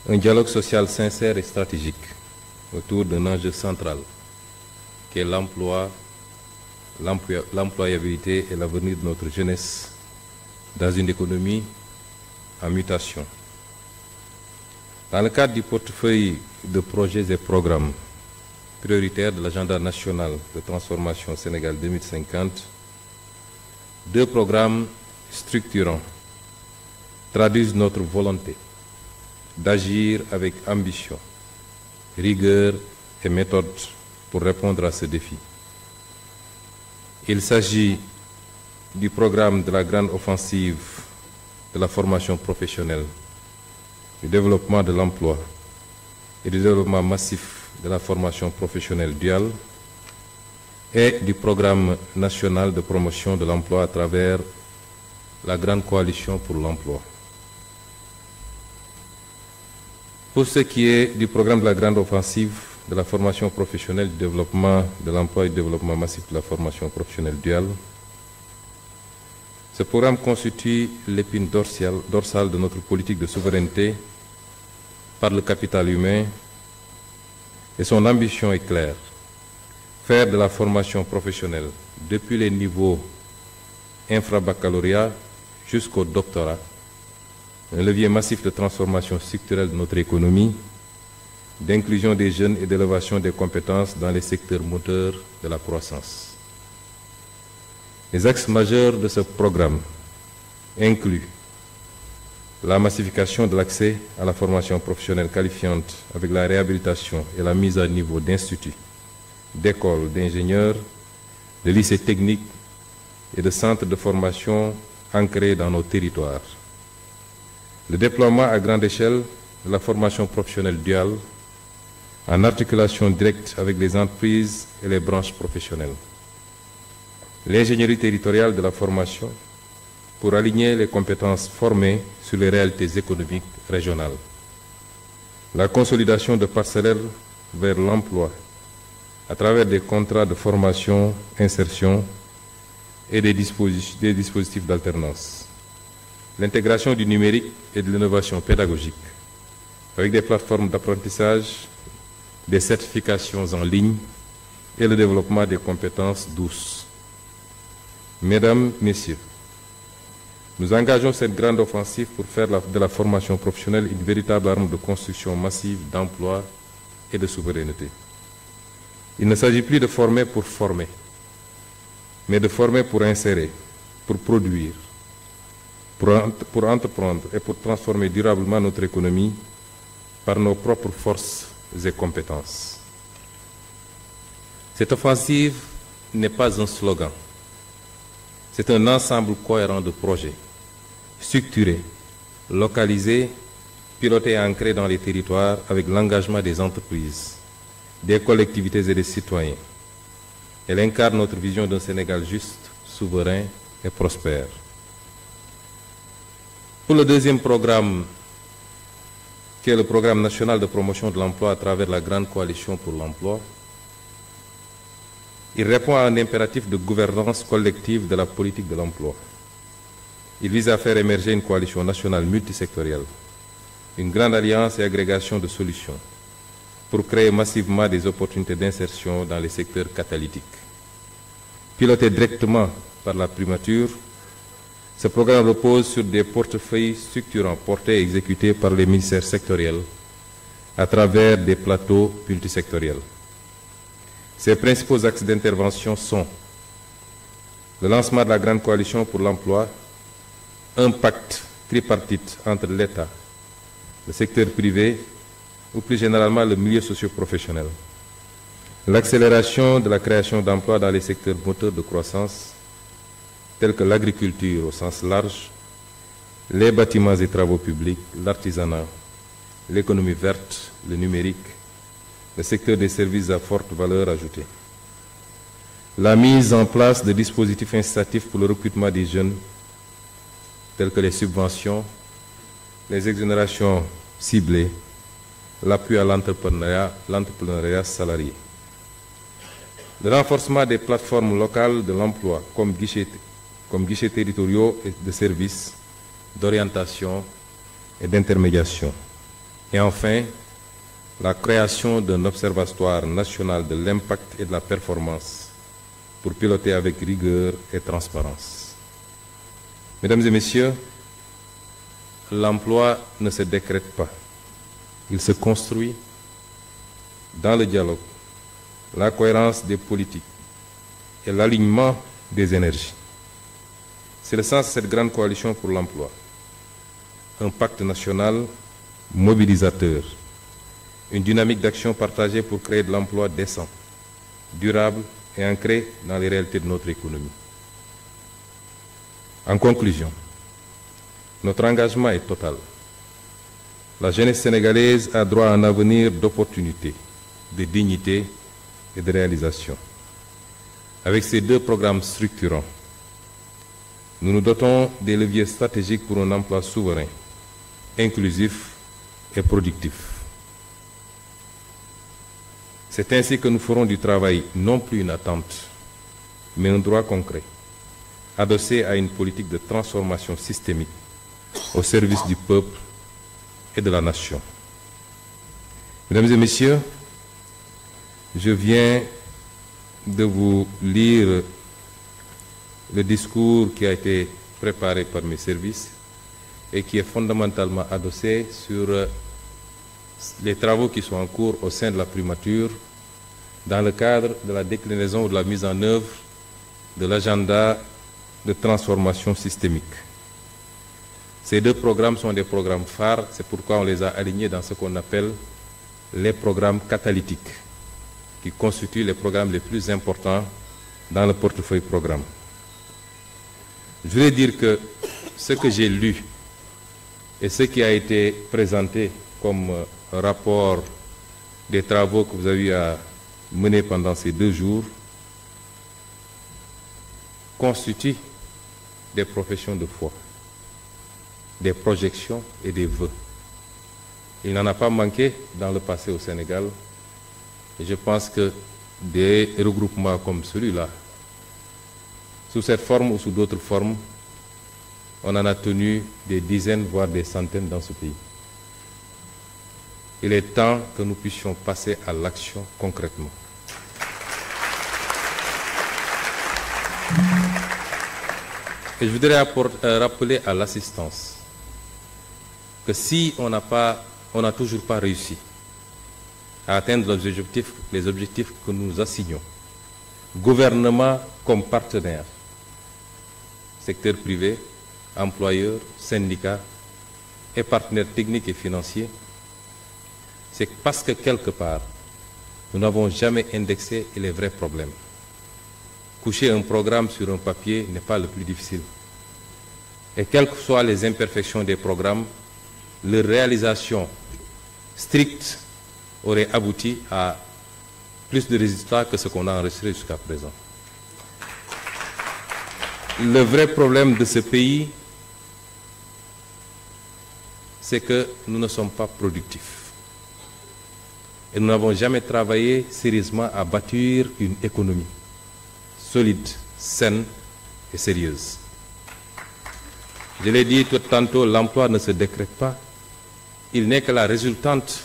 Un dialogue social sincère et stratégique autour d'un enjeu central qui est l'emploi, l'employabilité et l'avenir de notre jeunesse dans une économie en mutation. Dans le cadre du portefeuille de projets et programmes prioritaires de l'agenda national de transformation Sénégal 2050, 2 programmes structurants traduisent notre volonté d'agir avec ambition, rigueur et méthode pour répondre à ce défi. Il s'agit du programme de la grande offensive de la formation professionnelle, du développement de l'emploi et du développement massif de la formation professionnelle duale et du programme national de promotion de l'emploi à travers la grande coalition pour l'emploi. Pour ce qui est du programme de la grande offensive de la formation professionnelle, du développement de l'emploi et du développement massif de la formation professionnelle duale, ce programme constitue l'épine dorsale de notre politique de souveraineté par le capital humain et son ambition est claire. Faire de la formation professionnelle, depuis les niveaux infra-baccalauréat jusqu'au doctorat, un levier massif de transformation structurelle de notre économie, d'inclusion des jeunes et d'élévation des compétences dans les secteurs moteurs de la croissance. Les axes majeurs de ce programme incluent la massification de l'accès à la formation professionnelle qualifiante avec la réhabilitation et la mise à niveau d'instituts, d'écoles d'ingénieurs, de lycées techniques et de centres de formation ancrés dans nos territoires. Le déploiement à grande échelle de la formation professionnelle duale en articulation directe avec les entreprises et les branches professionnelles. L'ingénierie territoriale de la formation pour aligner les compétences formées sur les réalités économiques régionales. La consolidation de parcellaires vers l'emploi à travers des contrats de formation, insertion et des dispositifs d'alternance. L'intégration du numérique et de l'innovation pédagogique avec des plateformes d'apprentissage, des certifications en ligne et le développement des compétences douces. Mesdames, Messieurs, nous engageons cette grande offensive pour faire de la formation professionnelle une véritable arme de construction massive d'emploi et de souveraineté. Il ne s'agit plus de former pour former, mais de former pour insérer, pour produire, pour entreprendre et pour transformer durablement notre économie par nos propres forces et compétences. Cette offensive n'est pas un slogan. C'est un ensemble cohérent de projets, structurés, localisés, pilotés et ancrés dans les territoires avec l'engagement des entreprises, des collectivités et des citoyens. Elle incarne notre vision d'un Sénégal juste, souverain et prospère. Pour le deuxième programme, qui est le programme national de promotion de l'emploi à travers la grande coalition pour l'emploi, il répond à un impératif de gouvernance collective de la politique de l'emploi. Il vise à faire émerger une coalition nationale multisectorielle, une grande alliance et agrégation de solutions pour créer massivement des opportunités d'insertion dans les secteurs catalytiques. Piloté directement par la primature, ce programme repose sur des portefeuilles structurants portés et exécutés par les ministères sectoriels à travers des plateaux multisectoriels. Ses principaux axes d'intervention sont le lancement de la grande coalition pour l'emploi, un pacte tripartite entre l'État, le secteur privé ou plus généralement le milieu socio-professionnel, l'accélération de la création d'emplois dans les secteurs moteurs de croissance tels que l'agriculture au sens large, les bâtiments et travaux publics, l'artisanat, l'économie verte, le numérique, le secteur des services à forte valeur ajoutée. La mise en place de dispositifs incitatifs pour le recrutement des jeunes, tels que les subventions, les exonérations ciblées, l'appui à l'entrepreneuriat salarié. Le renforcement des plateformes locales de l'emploi comme guichets territoriaux et de services, d'orientation et d'intermédiation. Et enfin, la création d'un observatoire national de l'impact et de la performance pour piloter avec rigueur et transparence. Mesdames et messieurs, l'emploi ne se décrète pas. Il se construit dans le dialogue, la cohérence des politiques et l'alignement des énergies. C'est le sens de cette grande coalition pour l'emploi. Un pacte national mobilisateur, une dynamique d'action partagée pour créer de l'emploi décent, durable et ancré dans les réalités de notre économie. En conclusion, notre engagement est total. La jeunesse sénégalaise a droit à un avenir d'opportunités, de dignité et de réalisation. Avec ces deux programmes structurants, nous nous dotons des leviers stratégiques pour un emploi souverain, inclusif et productif. C'est ainsi que nous ferons du travail non plus une attente, mais un droit concret, adossé à une politique de transformation systémique au service du peuple et de la nation. Mesdames et messieurs, je viens de vous lire le discours qui a été préparé par mes services et qui est fondamentalement adossé sur les travaux qui sont en cours au sein de la primature dans le cadre de la déclinaison ou de la mise en œuvre de l'agenda de transformation systémique. Ces deux programmes sont des programmes phares, c'est pourquoi on les a alignés dans ce qu'on appelle les programmes catalytiques, qui constituent les programmes les plus importants dans le portefeuille programme. Je voulais dire que ce que j'ai lu et ce qui a été présenté comme rapport des travaux que vous avez eu à mener pendant ces 2 jours constituent des professions de foi, des projections et des vœux. Il n'en a pas manqué dans le passé au Sénégal et je pense que des regroupements comme celui-là, sous cette forme ou sous d'autres formes, on en a tenu des dizaines, voire des centaines dans ce pays. Il est temps que nous puissions passer à l'action concrètement. Et je voudrais rappeler à l'assistance que si on n'a toujours pas réussi à atteindre les objectifs que nous assignons, gouvernement comme partenaire, secteur privé, employeurs, syndicats et partenaires techniques et financiers, c'est parce que quelque part, nous n'avons jamais indexé les vrais problèmes. Coucher un programme sur un papier n'est pas le plus difficile. Et quelles que soient les imperfections des programmes, leur réalisation stricte aurait abouti à plus de résultats que ce qu'on a enregistré jusqu'à présent. Le vrai problème de ce pays, c'est que nous ne sommes pas productifs. Et nous n'avons jamais travaillé sérieusement à bâtir une économie solide, saine et sérieuse. Je l'ai dit tout tantôt, l'emploi ne se décrète pas. Il n'est que la résultante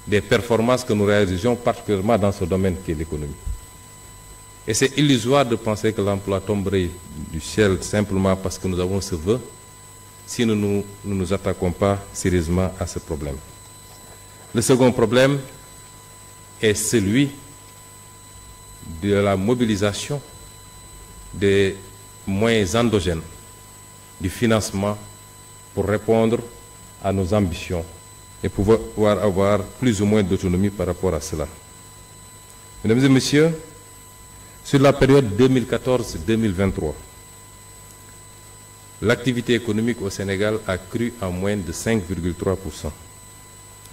des performances que nous réalisons, particulièrement dans ce domaine qui est l'économie. Et c'est illusoire de penser que l'emploi tomberait du ciel simplement parce que nous avons ce vœu, si nous ne nous attaquons pas sérieusement à ce problème. Le second problème est celui de la mobilisation des moyens endogènes du financement pour répondre à nos ambitions et pouvoir avoir plus ou moins d'autonomie par rapport à cela. Mesdames et messieurs, sur la période 2014-2023, l'activité économique au Sénégal a cru en moyenne de 5,3%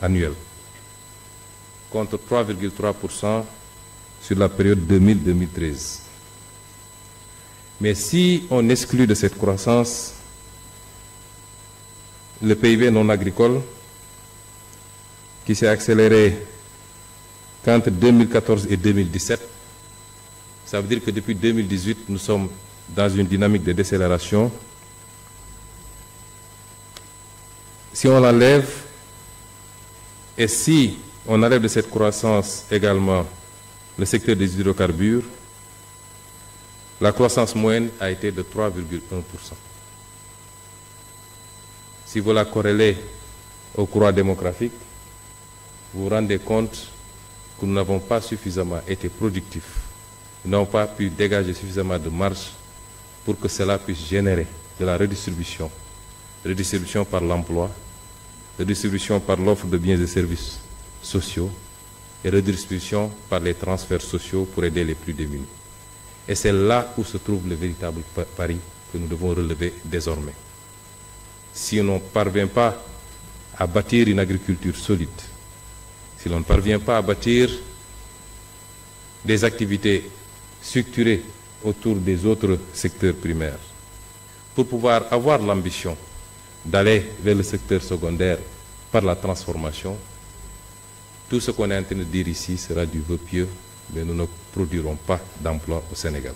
annuel, contre 3,3% sur la période 2000-2013. Mais si on exclut de cette croissance le PIB non agricole, qui s'est accéléré qu'entre 2014 et 2017, ça veut dire que depuis 2018, nous sommes dans une dynamique de décélération. Si on l'enlève, Et si on enlève de cette croissance également le secteur des hydrocarbures, la croissance moyenne a été de 3,1%. Si vous la corrélez au croît démographique, vous vous rendez compte que nous n'avons pas suffisamment été productifs, nous n'avons pas pu dégager suffisamment de marge pour que cela puisse générer de la redistribution par l'emploi, redistribution par l'offre de biens et services sociaux et redistribution par les transferts sociaux pour aider les plus démunis. Et c'est là où se trouve le véritable pari que nous devons relever désormais. Si on ne parvient pas à bâtir une agriculture solide, si l'on ne parvient pas à bâtir des activités structurées autour des autres secteurs primaires, pour pouvoir avoir l'ambition d'aller vers le secteur secondaire par la transformation, tout ce qu'on est en train de dire ici sera du vœu pieux, mais nous ne produirons pas d'emploi au Sénégal.